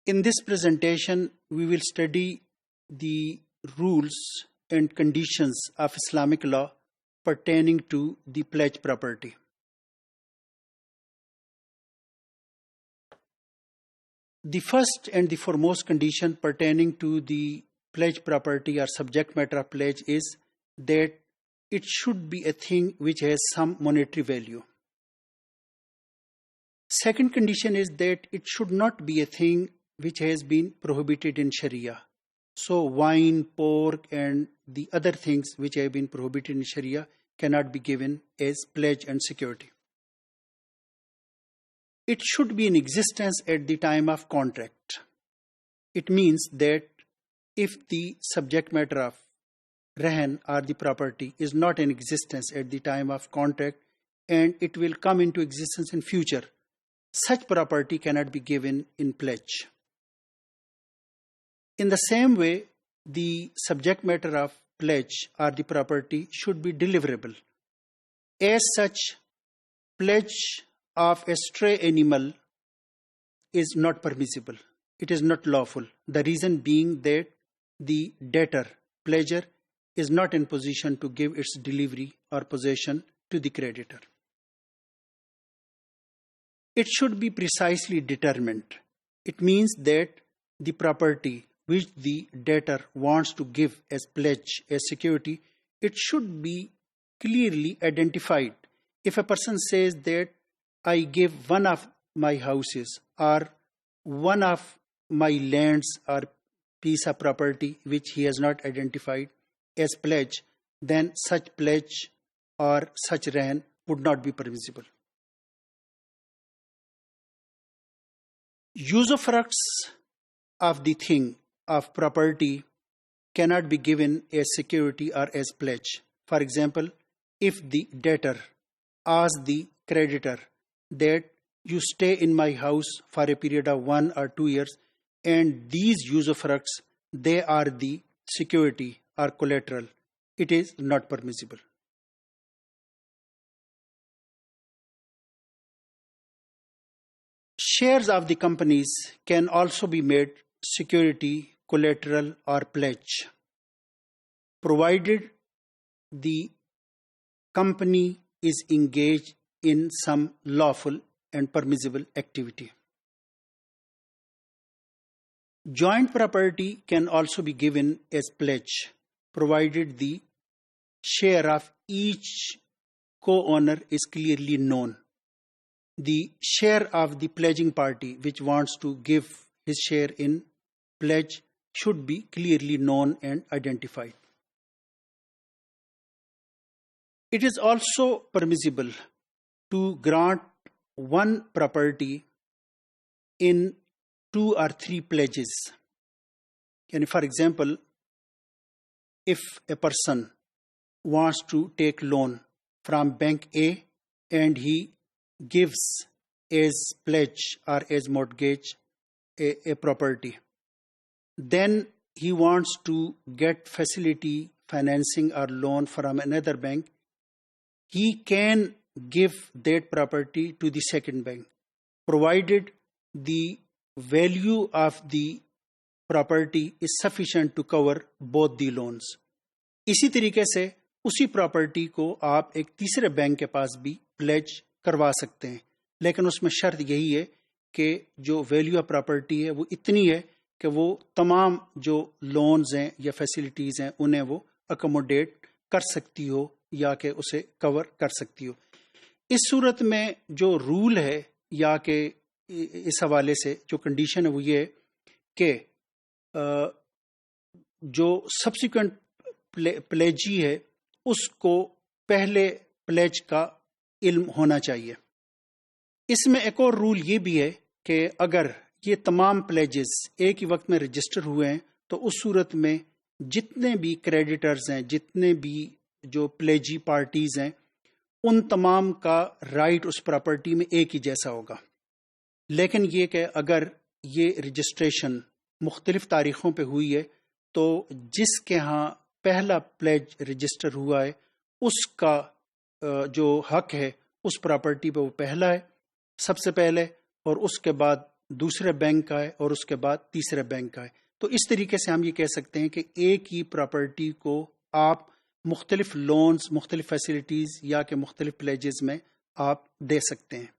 In this presentation, we will study the rules and conditions of Islamic law pertaining to the pledge property. The first and the foremost condition pertaining to the pledge property or subject matter of pledge is that it should be a thing which has some monetary value. Second condition is that it should not be a thing which has been prohibited in Sharia. So wine, pork and the other things which have been prohibited in Sharia cannot be given as pledge and security. It should be in existence at the time of contract. It means that if the subject matter of rahan or the property is not in existence at the time of contract and it will come into existence in future, such property cannot be given in pledge. In the same way, the subject matter of pledge or the property should be deliverable. As such, pledge of a stray animal is not permissible. It is not lawful. The reason being that the debtor, pledger, is not in position to give its delivery or possession to the creditor. It should be precisely determined. It means that the property which the debtor wants to give as pledge, as security, it should be clearly identified. If a person says that I give one of my houses or one of my lands or piece of property which he has not identified as pledge, then such pledge or such rahan would not be permissible. Usufructs of the thing, of property, cannot be given as security or as pledge. For example, if the debtor asks the creditor that you stay in my house for a period of 1 or 2 years and these usufructs, they are the security or collateral, it is not permissible. Shares of the companies can also be made security, collateral or pledge, provided the company is engaged in some lawful and permissible activity. Joint property can also be given as pledge, provided the share of each co-owner is clearly known. The share of the pledging party which wants to give his share in pledge should be clearly known and identified. It is also permissible to grant one property in 2 or 3 pledges. And for example, if a person wants to take loan from bank A and he gives as pledge or as mortgage a property, then he wants to get facility financing or loan from another bank, he can give that property to the second bank, provided the value of the property is sufficient to cover both the loans. इसी तरीके से उसी property को आप एक तीसरे bank के पास भी प्लेज करवा सकते हैं, लेकिन उसमें शर्त यही है कि जो वैल्यू ऑफ प्रॉपर्टी है वो इतनी है कि वो तमाम जो लोन्स हैं या फैसिलिटीज़ हैं उन्हें वो अकोमोडेट कर सकती हो या कि उसे कवर कर सकती हो. इस सूरत में जो रूल है या कि इस हवाले से जो कंडीशन है वो ये कि जो सब्सिक्वेंट प्लेजी है उसको पहले प्लेज का इल्म होना चाहिए. इसमें एक और रूल ये भी है कि अगर ये तमाम प्लेजेस एक ही वक्त में रजिस्टर हुए हैं तो उस सूरत में जितने भी क्रेडिटर्स हैं, जितने भी जो प्लेजी पार्टीज हैं, उन तमाम का राइट उस प्रॉपर्टी में एक ही जैसा होगा. लेकिन ये कि अगर ये रजिस्ट्रेशन मुख्तलिफ तारीखों पे हुई है तो जिसके यहाँ पहला प्लेज रजिस्टर हुआ है उसका जो हक है उस प्रॉपर्टी पे वो पहला है सबसे पहले, और उसके बाद दूसरे बैंक का है और उसके बाद तीसरे बैंक का है। तो इस तरीके से हम ये कह सकते हैं कि एक ही प्रॉपर्टी को आप मुख्तलिफ लोन्स, मुख्तलिफ फैसिलिटीज़ या के मुख्तलिफ प्लेजेस में आप दे सकते हैं।